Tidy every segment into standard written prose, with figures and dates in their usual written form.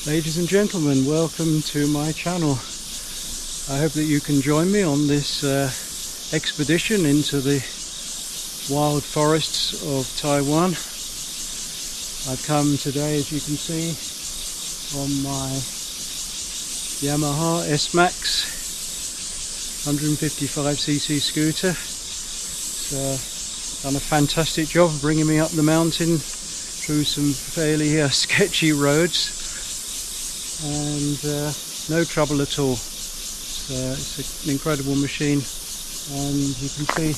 Ladies and gentlemen, welcome to my channel. I hope that you can join me on this expedition into the wild forests of Taiwan. I've come today, as you can see, on my Yamaha S-Max 155cc scooter. It's done a fantastic job of bringing me up the mountain through some fairly sketchy roads, and no trouble at all. It's an incredible machine, and you can see,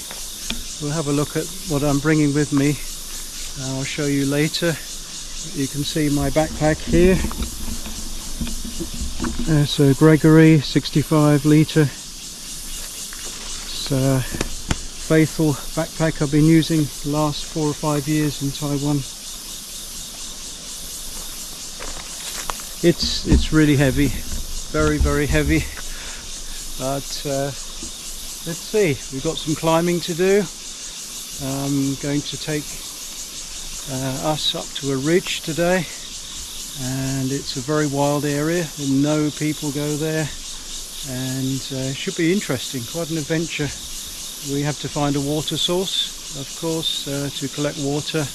we'll have a look at what I'm bringing with me. I'll show you later. You can see my backpack here. It's a Gregory 65 litre. It's a faithful backpack I've been using the last 4 or 5 years in Taiwan. It's really heavy, very heavy, but let's see, we've got some climbing to do. I'm going to take us up to a ridge today, and it's a very wild area and no people go there, and it should be interesting, quite an adventure. We have to find a water source, of course, to collect water.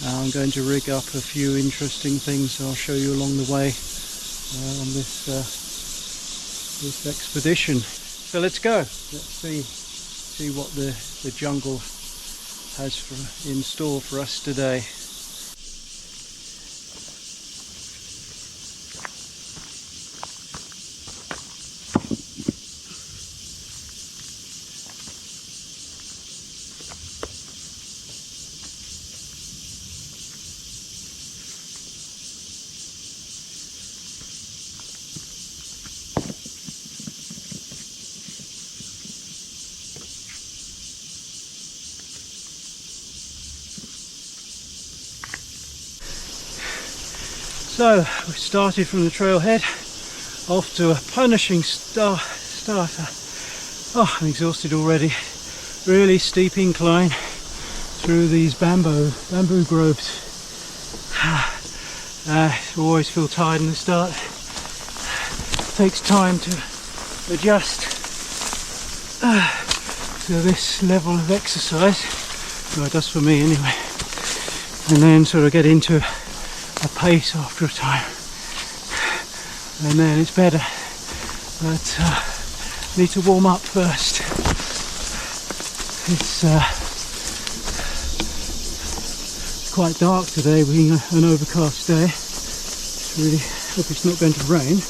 I'm going to rig up a few interesting things I'll show you along the way on this expedition. So let's go. Let's see what the jungle has in store for us today. So we started from the trailhead off to a punishing start. Oh, I'm exhausted already. Really steep incline through these bamboo groves. Always feel tired in the start. Takes time to adjust to this level of exercise. Well, it does for me anyway. And then sort of get into a pace after a time, and then it's better, but need to warm up first. It's quite dark today, being an overcast day. Really hope it's not going to rain.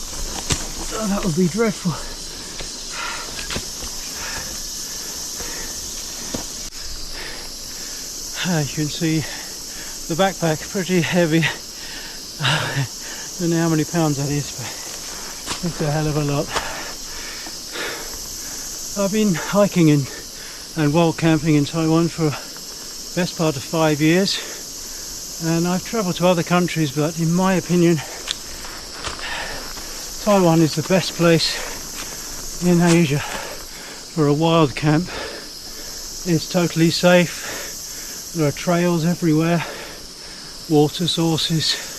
Oh, that would be dreadful. You can see the backpack pretty heavy. I don't know how many pounds that is, but it's a hell of a lot. I've been hiking and wild camping in Taiwan for the best part of 5 years, and I've travelled to other countries, but in my opinion Taiwan is the best place in Asia for a wild camp. It's totally safe. There are trails everywhere, water sources,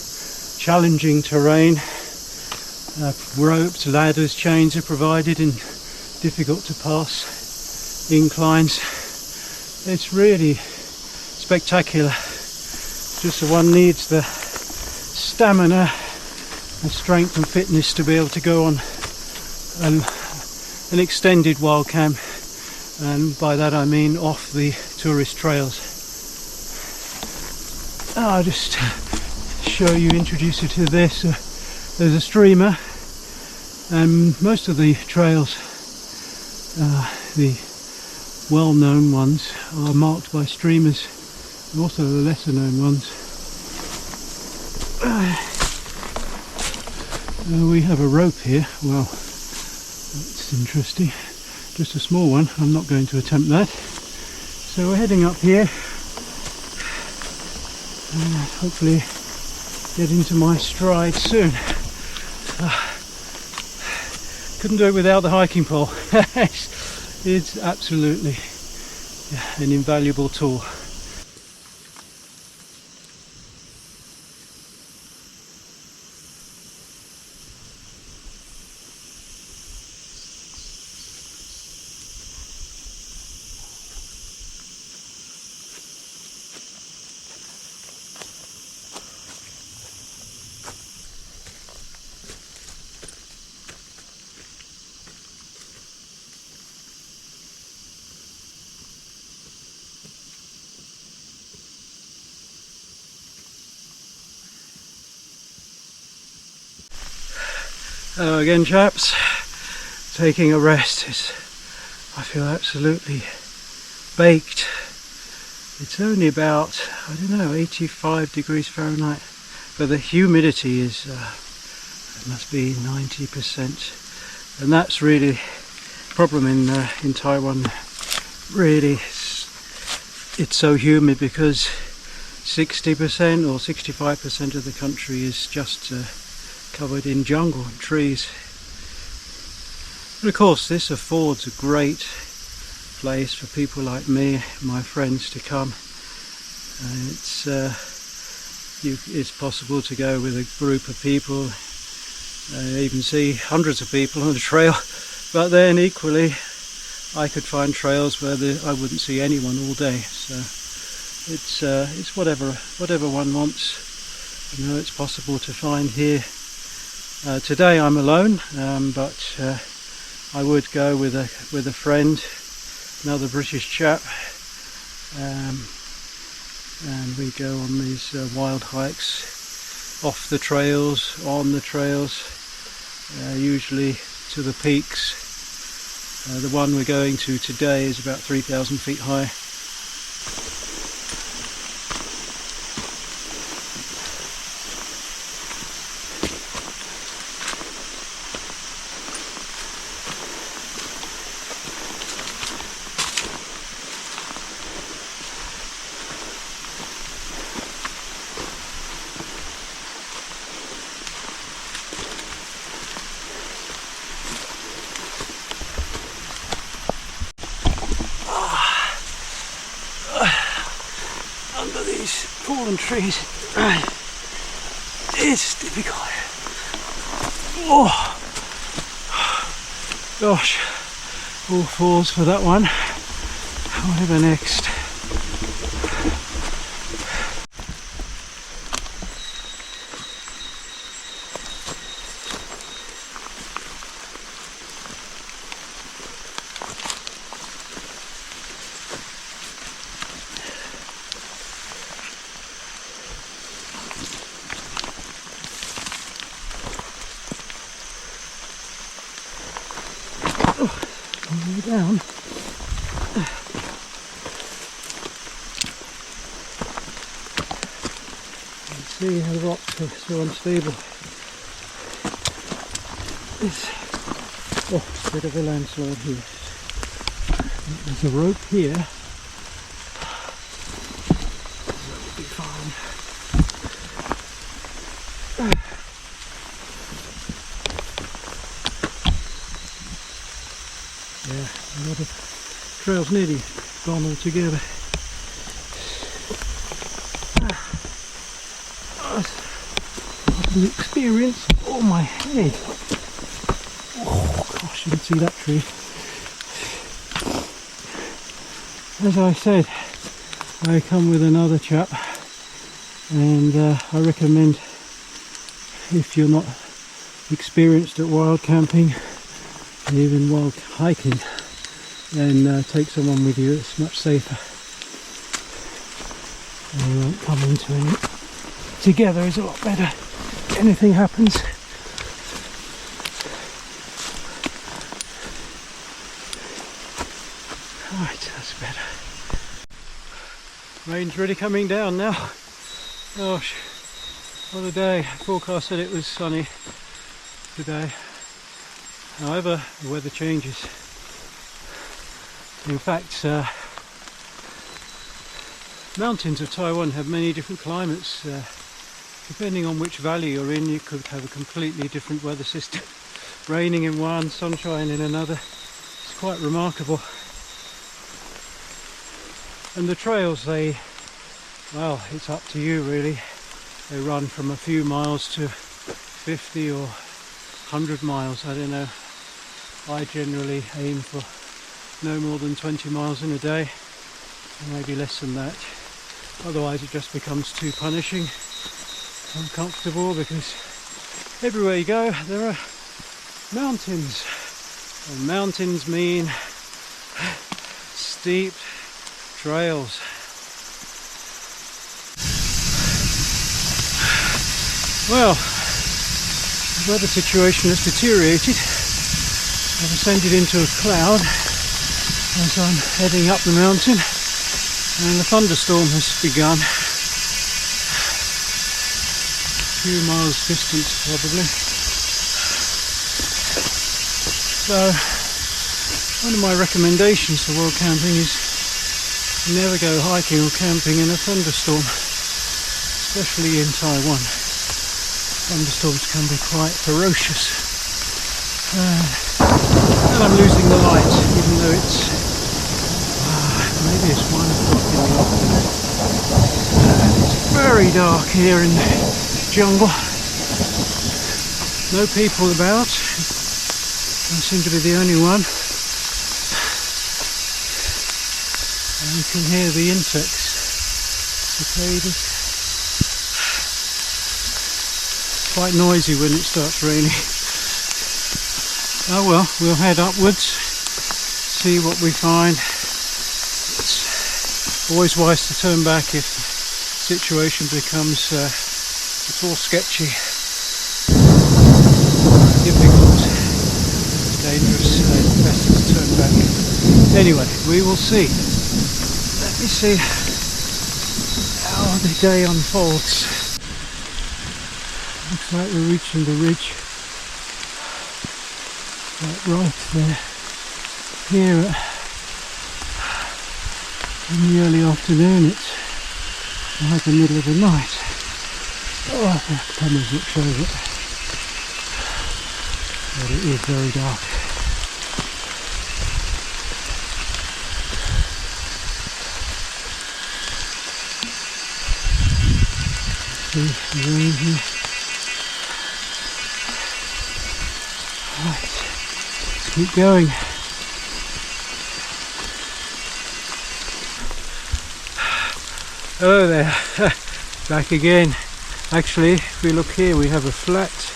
challenging terrain, ropes, ladders, chains are provided in difficult to pass inclines. It's really spectacular. Just that one needs the stamina and strength and fitness to be able to go on an extended wild camp, and by that I mean off the tourist trails. I'll just introduce you to this. There's a streamer, and most of the trails, the well-known ones, are marked by streamers, and also the lesser-known ones. We have a rope here. Well, that's interesting. Just a small one. I'm not going to attempt that. So we're heading up here. Hopefully get into my stride soon. Couldn't do it without the hiking pole. It's absolutely an invaluable tool. Hello again, chaps. Taking a rest. I feel absolutely baked. It's only about, I don't know, 85 degrees Fahrenheit, but the humidity is, it must be 90%, and that's really a problem in Taiwan. Really, it's so humid because 60% or 65% of the country is just covered in jungle and trees. But of course, this affords a great place for people like me, my friends, to come. It's possible to go with a group of people, even see hundreds of people on the trail, but then equally I could find trails where I wouldn't see anyone all day. So it's whatever one wants. You know, it's possible to find here. Today I'm alone, but I would go with a friend, another British chap, and we go on these wild hikes off the trails, on the trails, usually to the peaks. The one we're going to today is about 3,000 feet high. Under these fallen trees, it's difficult. Oh gosh, all fours for that one. Whatever next. Down. You see how the rocks are so unstable. It's a bit of a landslide here. There's a rope here. That would be fine. Yeah, a lot of trails nearly gone altogether. The experience. Oh, my head. Oh gosh, you can see that tree. As I said, I come with another chap, and I recommend, if you're not experienced at wild camping, even wild hiking, then take someone with you. It's much safer, and you won't come into it. Together is a lot better. Anything happens. Right, that's better. Rain's really coming down now. Gosh, what a day. Forecast said it was sunny today. However, the weather changes. In fact, mountains of Taiwan have many different climates. Depending on which valley you're in, you could have a completely different weather system. Raining in one, sunshine in another. It's quite remarkable. And the trails, well, it's up to you really. They run from a few miles to 50 or 100 miles, I don't know. I generally aim for no more than 20 miles in a day, maybe less than that. Otherwise it just becomes too punishing, uncomfortable, because everywhere you go there are mountains, and mountains mean steep trails. Well, weather situation has deteriorated. I've ascended into a cloud as I'm heading up the mountain, and a thunderstorm has begun. A few miles distant probably. So one of my recommendations for wild camping is never go hiking or camping in a thunderstorm, especially in Taiwan. Thunderstorms can be quite ferocious. And I'm losing the light, even though it's maybe it's 1 o'clock in the afternoon. It's very dark here in the jungle. No people about. I seem to be the only one. And you can hear the insects, cicadas. Quite noisy when it starts raining. Oh well, we'll head upwards, see what we find. It's always wise to turn back if the situation becomes at all sketchy, difficult, dangerous. Best to turn back. Anyway, we will see. Let me see how the day unfolds. Looks like we're reaching the ridge. Right there. Here in the early afternoon, it's like the middle of the night. Oh, the cameras that shows it. But it is very dark. See the rain here. Right, let's keep going. Hello there, back again. Actually, if we look here, we have a flat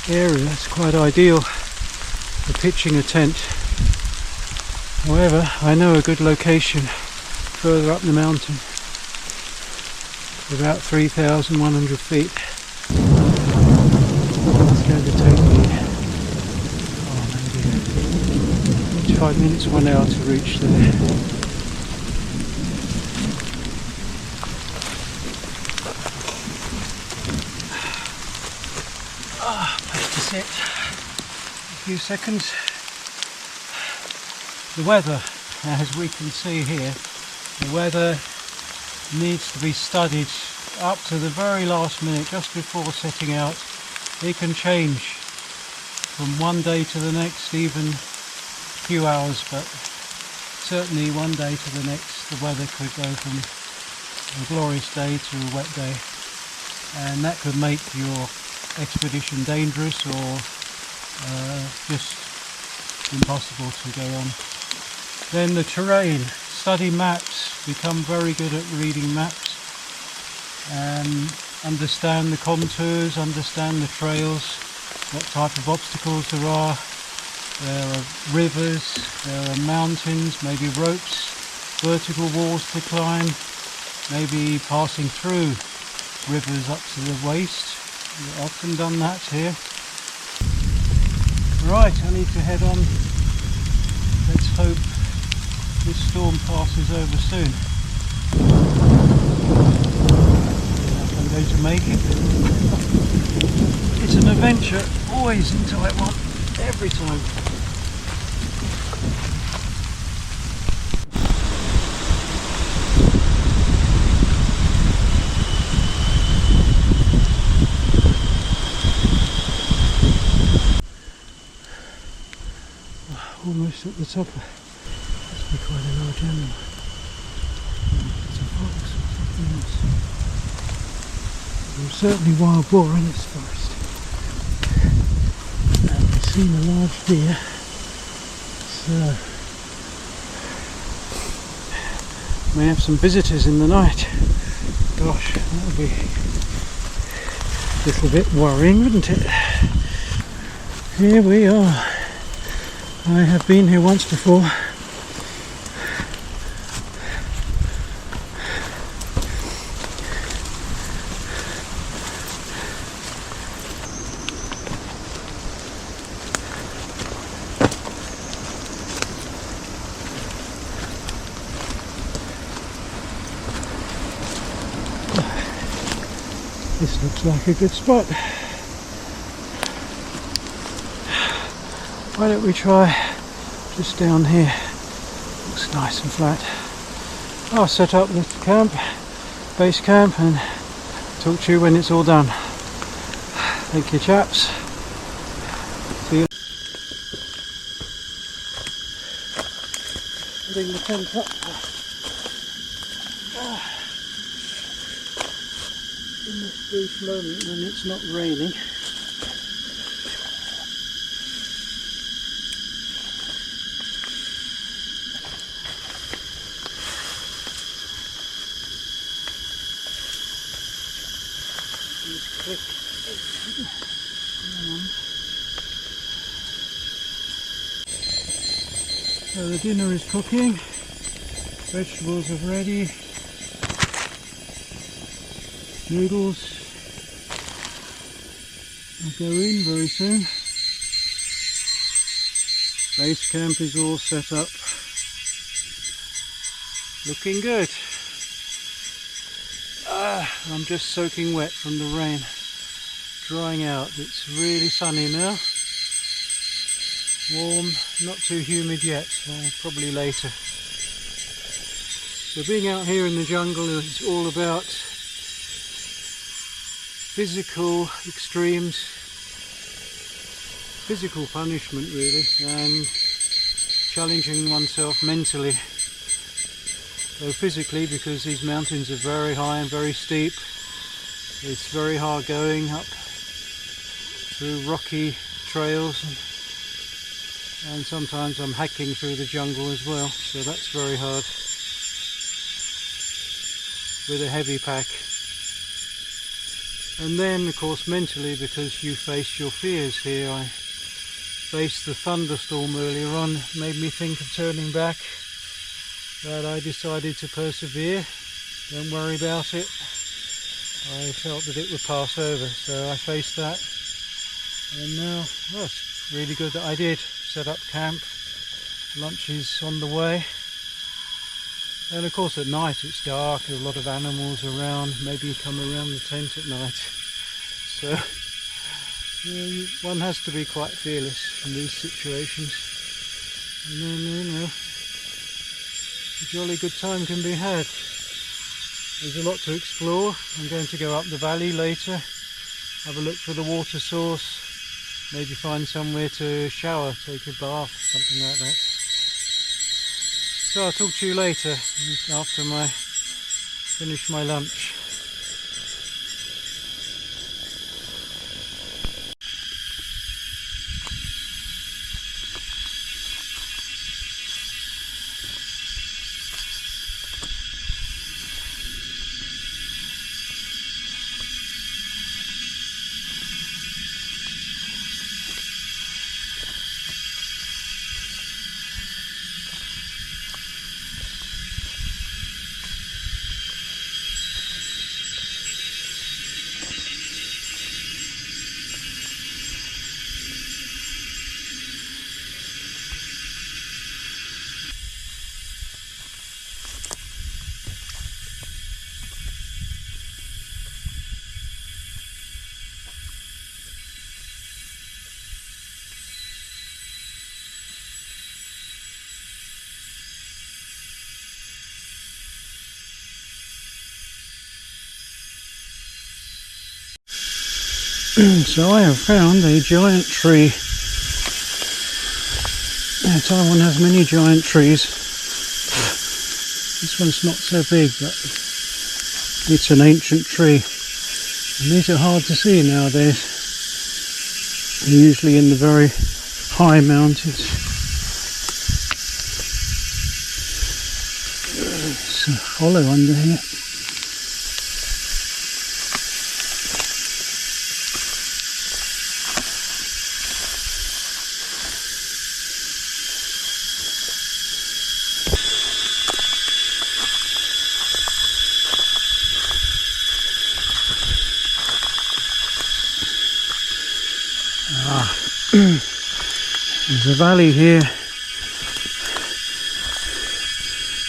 area. It's quite ideal for pitching a tent. However, I know a good location further up the mountain, about 3,100 feet. It's going to take me 5 minutes, 1 hour to reach there. Place to sit. A few seconds. The weather, as we can see here, the weather needs to be studied up to the very last minute, just before setting out. It can change from one day to the next, even few hours, but certainly one day to the next the weather could go from a glorious day to a wet day, and that could make your expedition dangerous or just impossible to go on. Then the terrain, study maps, become very good at reading maps and understand the contours, understand the trails, what type of obstacles there are. There are rivers, there are mountains, maybe ropes, vertical walls to climb, maybe passing through rivers up to the waist. We've often done that here. Right, I need to head on. Let's hope this storm passes over soon. I'm going to make it. It's an adventure, always in Taiwan, every time. Almost at the top. Must be quite a large animal. It's a fox or something else. There's certainly wild boar in this forest. And we've seen a large deer. So may have some visitors in the night. Gosh, that would be a little bit worrying, wouldn't it? Here we are. I have been here once before. This looks like a good spot. Why don't we try just down here? Looks nice and flat. I'll set up the camp, base camp, and talk to you when it's all done. Thank you, chaps. See you. Putting the tent up. In this brief moment when it's not raining. So the dinner is cooking, vegetables are ready, noodles will go in very soon. Base camp is all set up, looking good. I'm just soaking wet from the rain, drying out. It's really sunny now, warm, not too humid yet, probably later. So being out here in the jungle is all about physical extremes, physical punishment really, and challenging oneself mentally. So physically, because these mountains are very high and very steep, it's very hard going up through rocky trails, and sometimes I'm hacking through the jungle as well, so that's very hard with a heavy pack. And then of course mentally, because you face your fears here. I faced the thunderstorm earlier on, made me think of turning back, but I decided to persevere, don't worry about it. I felt that it would pass over, so I faced that, and now, well, it's really good that I did. Set up camp, lunch is on the way, and of course at night it's dark, there's a lot of animals around, maybe come around the tent at night, so one has to be quite fearless in these situations, and then a jolly good time can be had. There's a lot to explore. I'm going to go up the valley later, have a look for the water source, maybe find somewhere to shower, take a bath, something like that. So I'll talk to you later after I finish my lunch. So I have found a giant tree. Yeah, Taiwan has many giant trees. This one's not so big, but it's an ancient tree. And these are hard to see nowadays. They're usually in the very high mountains. It's hollow under here. There's a valley here,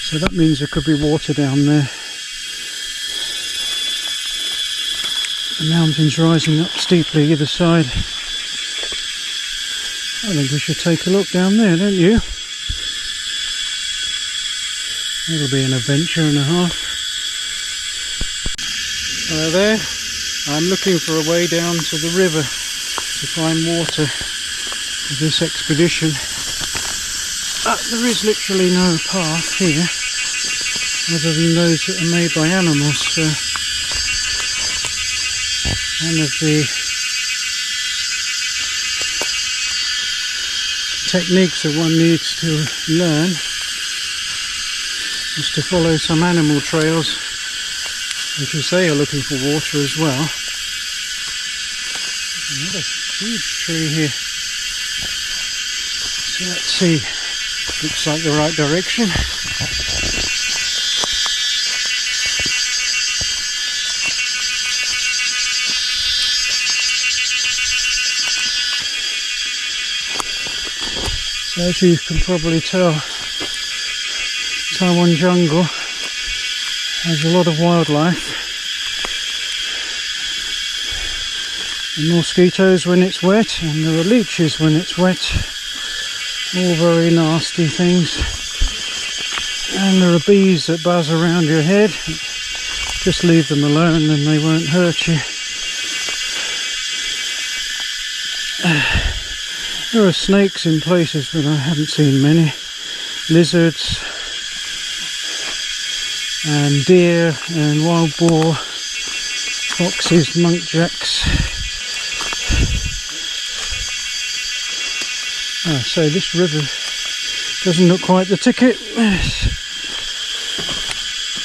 so that means there could be water down there. The mountains rising up steeply either side. I think we should take a look down there, don't you? It'll be an adventure and a half. Hello there. I'm looking for a way down to the river to find water for this expedition. There is literally no path here other than those that are made by animals. So one of the techniques that one needs to learn is to follow some animal trails, which is they are looking for water as well. Another huge tree here. So let's see. Looks like the right direction. So as you can probably tell, Taiwan jungle has a lot of wildlife. The mosquitoes when it's wet, and there are leeches when it's wet. All very nasty things. And there are bees that buzz around your head. Just leave them alone and they won't hurt you. There are snakes in places, but I haven't seen many. Lizards and deer and wild boar, foxes, muntjacs. So this river doesn't look quite the ticket.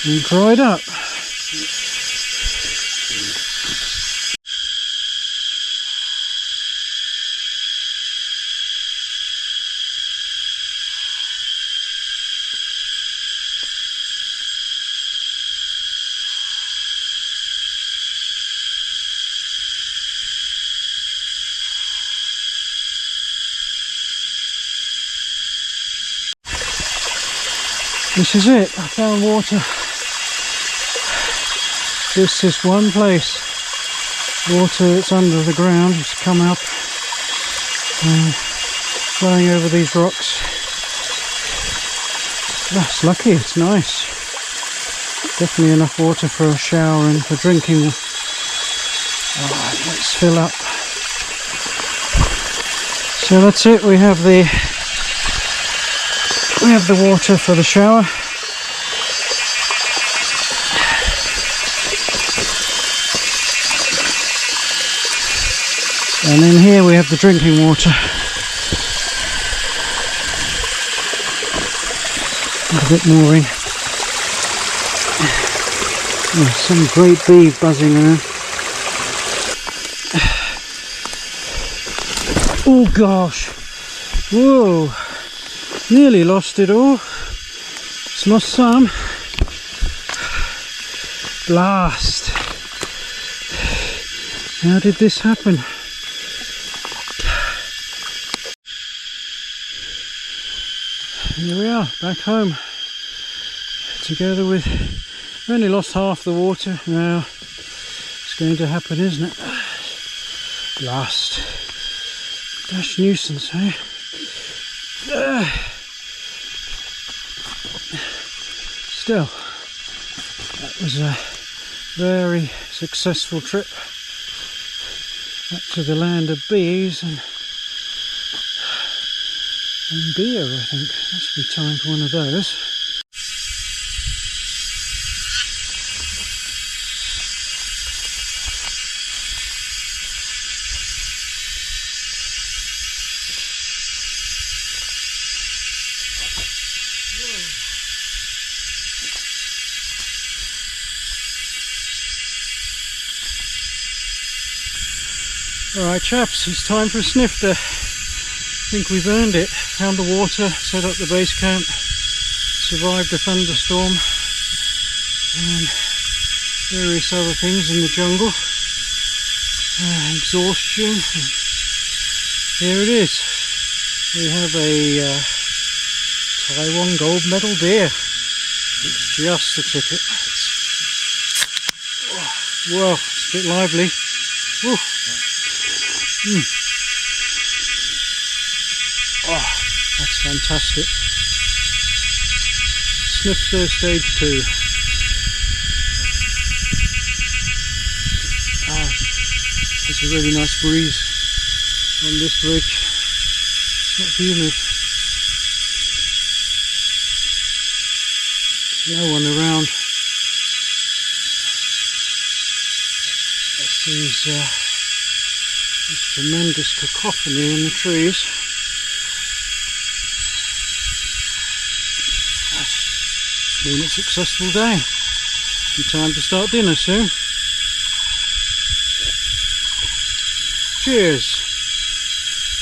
It's dried up. This is it, I found water. This is one place. Water that's under the ground has come up and flowing over these rocks. That's lucky, it's nice. Definitely enough water for a shower and for drinking. Alright, let's fill up. So that's it, we have the water for the shower. And in here we have the drinking water. A bit more in. Oh, some great bees buzzing around. Oh gosh! Whoa! Nearly lost it all. It's lost some. Blast! How did this happen? Here we are, back home. Together with... we only lost half the water. Now it's going to happen, isn't it? Blast. Dash nuisance, eh? Still, that was a very successful trip back to the land of bees and beer, I think. Must be time for one of those. Alright chaps, it's time for a snifter. I think we've earned it. Found the water, set up the base camp, survived a thunderstorm and various other things in the jungle. Exhaustion. Here it is. We have a Taiwan gold medal beer. It's just the ticket. Whoa. a bit lively. Woo. Oh, that's fantastic. Snifter stage 2. There's a really nice breeze on this ridge. It's not humid. There's no one around. There's this tremendous cacophony in the trees. That's been a successful day. Be time to start dinner soon. Cheers.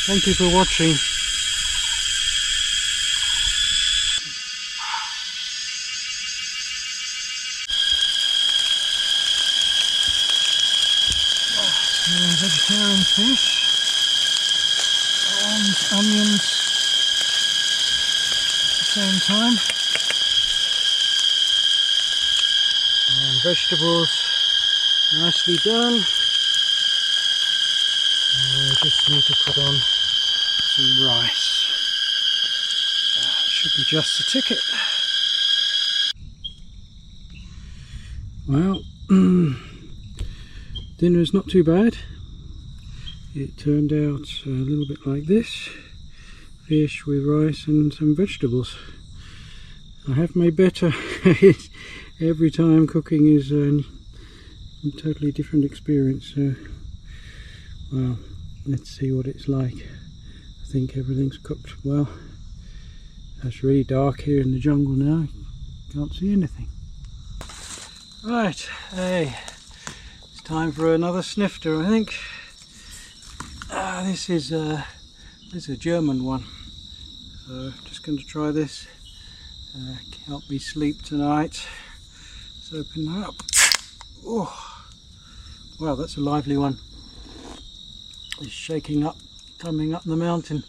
Thank you for watching. Vegetarian fish and onions at the same time, and vegetables nicely done. I just need to put on some rice. Should be just the ticket. Well, dinner is not too bad. It turned out a little bit like this: fish with rice and some vegetables. I have made better. Every time cooking is a totally different experience. So, well, let's see what it's like. I think everything's cooked well. It's really dark here in the jungle now. Can't see anything. Right, hey, it's time for another snifter, I think. This is a German one, so just going to try this. Help me sleep tonight. Let's open that up. Oh, wow, that's a lively one. It's shaking up, coming up the mountain.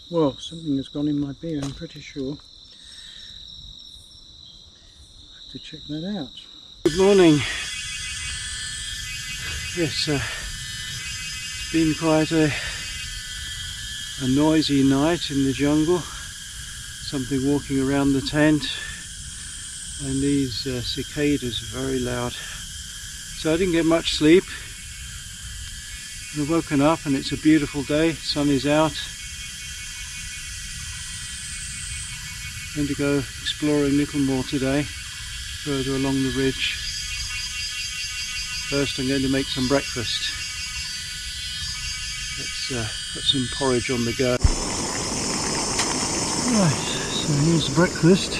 Well, something has gone in my beer, I'm pretty sure. I have to check that out. Good morning. Yes, it's been quite a noisy night in the jungle. Something walking around the tent, and these cicadas are very loud. So I didn't get much sleep. I've woken up and it's a beautiful day. Sun is out. I'm going to go exploring a little more today, further along the ridge. First I'm going to make some breakfast. Let's put some porridge on the go. Right, so here's breakfast.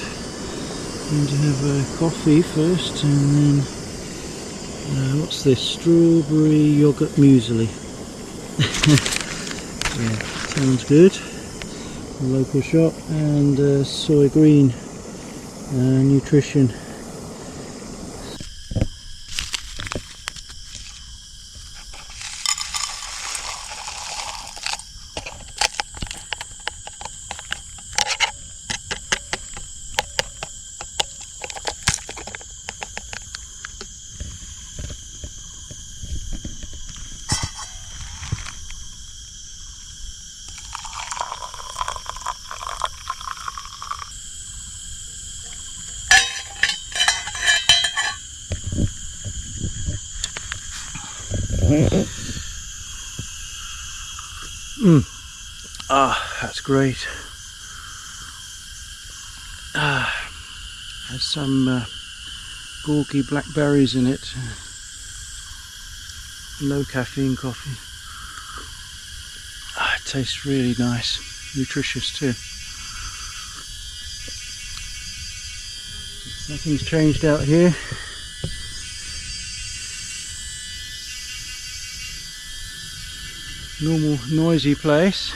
I'm going to have a coffee first, and then what's this? Strawberry yogurt muesli. Yeah, sounds good. A local shop, and soy green nutrition. That's great. Has some gawky blackberries in it. Low caffeine coffee. It tastes really nice, nutritious too. Nothing's changed out here. Normal noisy place.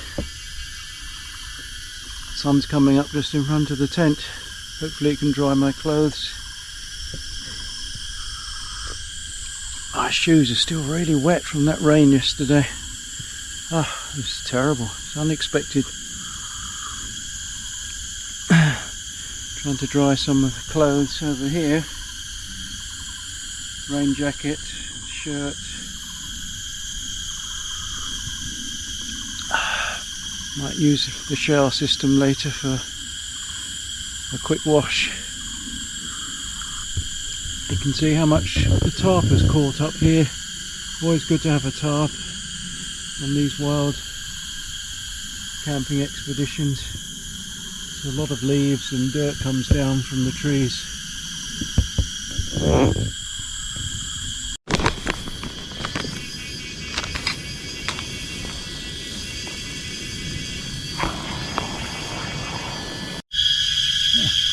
Sun's coming up just in front of the tent. Hopefully it can dry my clothes. My shoes are still really wet from that rain yesterday. It was terrible. It's unexpected. Trying to dry some of the clothes over here. rain jacket, shirt. Might use the shower system later for a quick wash. You can see how much the tarp has caught up here. Always good to have a tarp on these wild camping expeditions. So a lot of leaves and dirt comes down from the trees.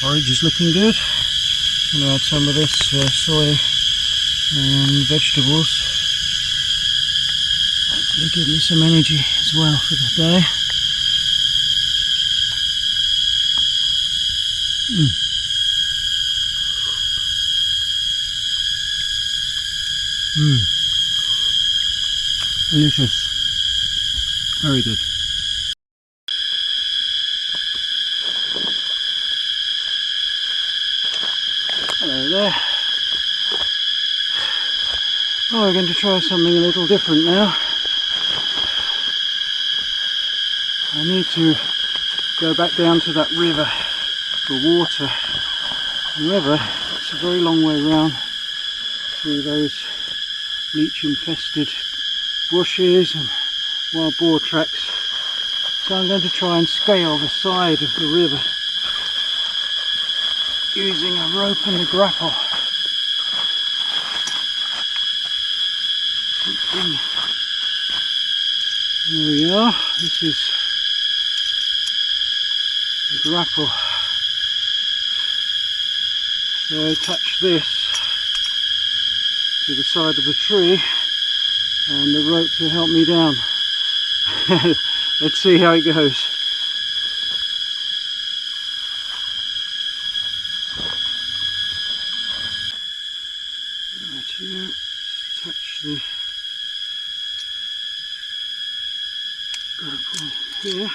Porridge is looking good. I'm going to add some of this soy and vegetables. Hopefully give me some energy as well for the day. Delicious. Very good. Hello there. Oh, we're going to try something a little different now. I need to go back down to that river for water. The river, it's a very long way round through those leech infested bushes and wild boar tracks. So I'm going to try and scale the side of the river using a rope and a grapple. There we are. This is the grapple. So I attach this to the side of the tree and the rope to help me down. Let's see how it goes. Right here, touch the grapple here.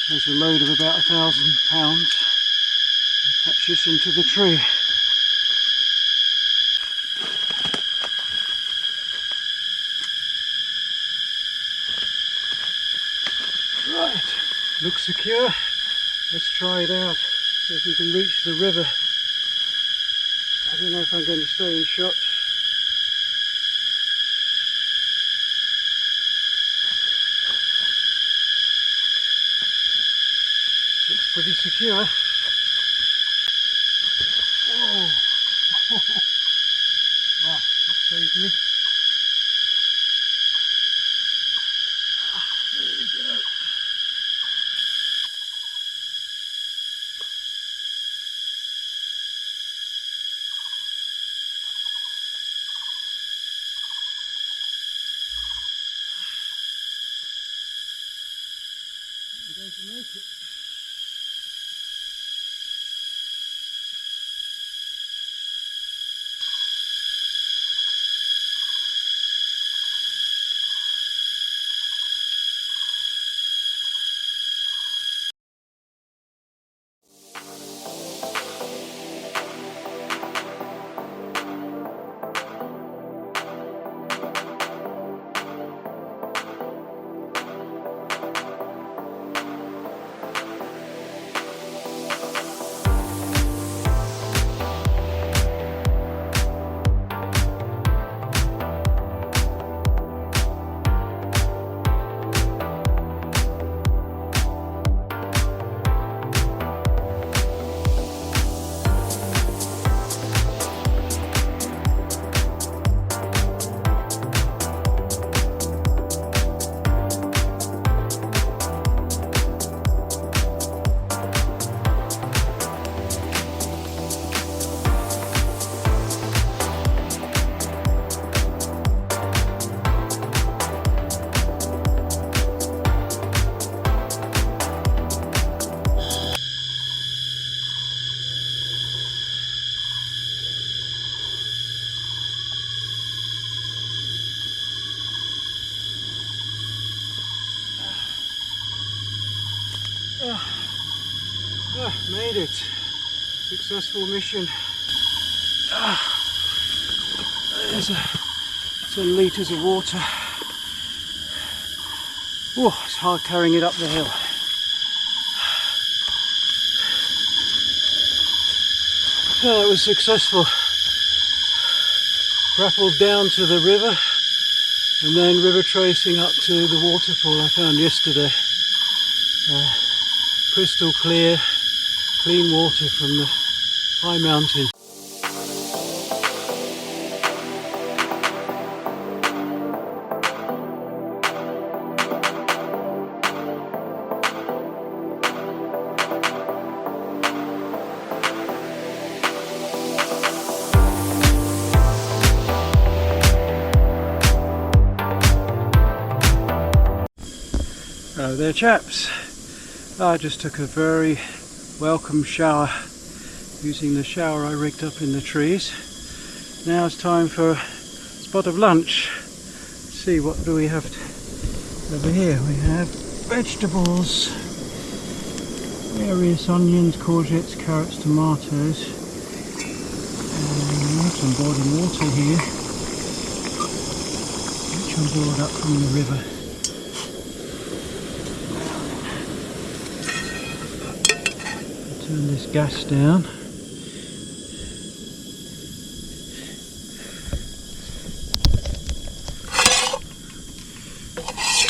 There's a load of about 1,000 pounds. Attach this into the tree. Right, looks secure. Let's try it out. See if we can reach the river. I don't know if I'm going to stay in shot. Looks pretty secure. Oh. Wow, that saved me. There we go. We're going to make it. Made it. Successful mission. There's 10 litres of water. Oh, it's hard carrying it up the hill. Well, it was successful. Grappled down to the river and then river tracing up to the waterfall I found yesterday. Crystal clear, clean water from the high mountain. Hello there chaps, I just took a very welcome shower using the shower I rigged up in the trees. Now it's time for a spot of lunch. Let's see, what do we have over here? We have vegetables, various onions, courgettes, carrots, tomatoes, and some boiling water here, which I boiled up from the river. Turn this gas down.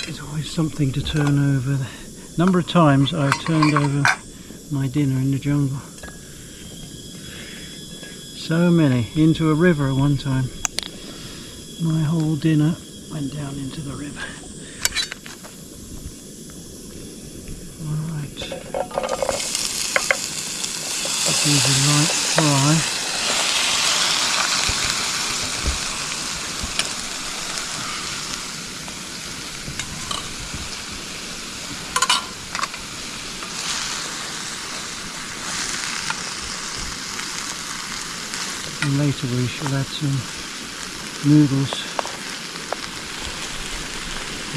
There's always something to turn over. A number of times I've turned over my dinner in the jungle. So many. Into a river one time. My whole dinner went down into the river. These are light fry. And later we shall add some noodles.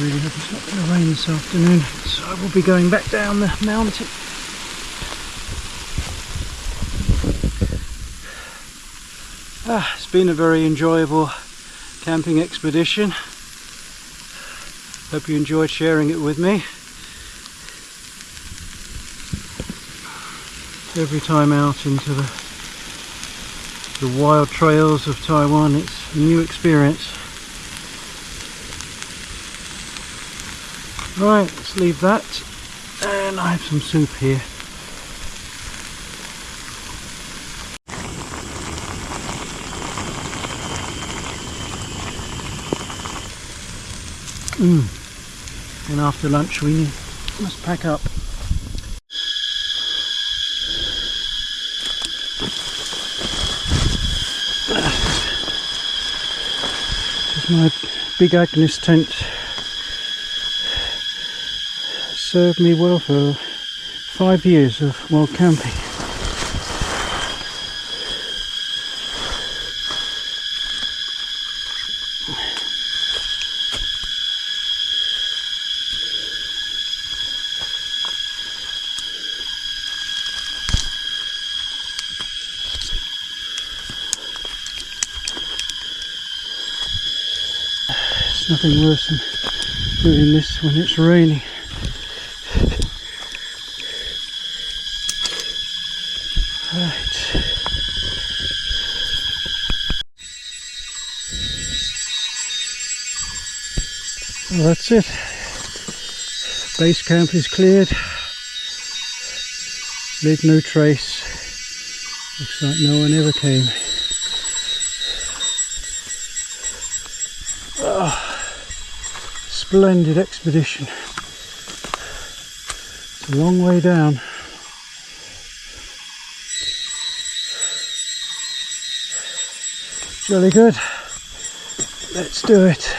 Really hope it's not going to rain this afternoon, so I will be going back down the mountain. It's been a very enjoyable camping expedition. Hope you enjoyed sharing it with me. Every time out into the wild trails of Taiwan, it's a new experience. Right, let's leave that, and I have some soup here. And after lunch we must pack up. This is my big Agnes tent. Served me well for 5 years of wild camping. Nothing worse than doing this when it's raining. Right. Well, that's it. Base camp is cleared. Leave no trace. Looks like no one ever came. Splendid expedition. It's a long way down. Jolly good. Let's do it.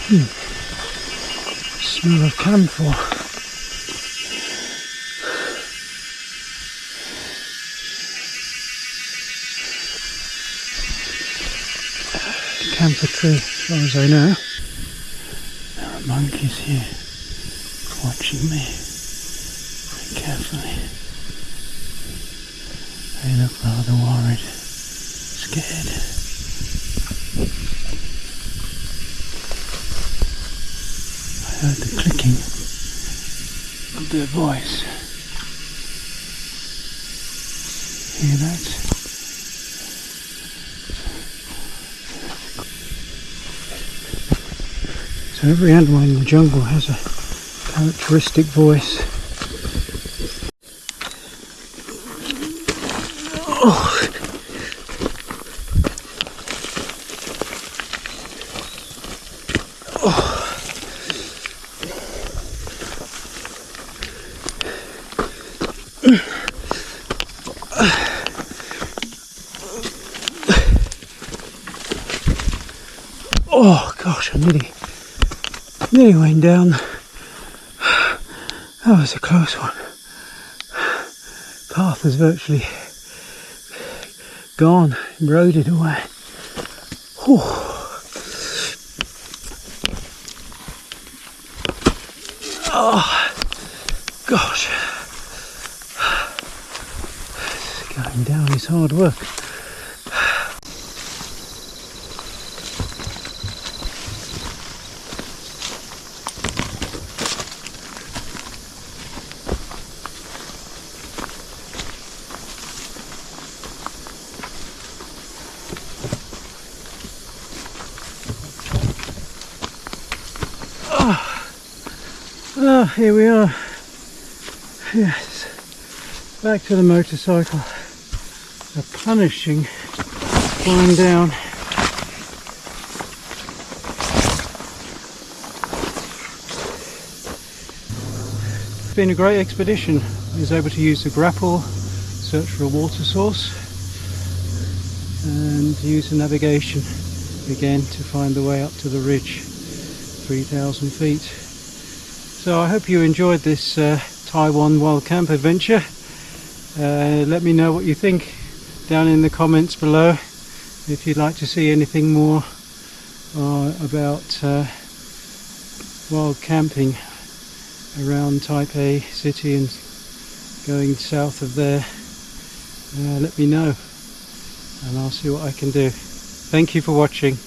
Smell of camphor. Camphor tree, as far as I know. There are monkeys here, watching me very carefully. They look rather worried, scared. I heard the clicking of their voice. Hear that? So every animal in the jungle has a characteristic voice. Oh. Oh gosh, I nearly went down. That was a close one. Path was virtually gone, eroded away. Whew. Oh gosh, going down is hard work. Ah, here we are. Yes, back to the motorcycle. A punishing climb down. It's been a great expedition. I was able to use the grapple, search for a water source, and use the navigation again to find the way up to the ridge, 3,000 feet. So I hope you enjoyed this Taiwan wild camp adventure. Let me know what you think down in the comments below. If you'd like to see anything more about wild camping around Taipei city and going south of there, let me know and I'll see what I can do. Thank you for watching.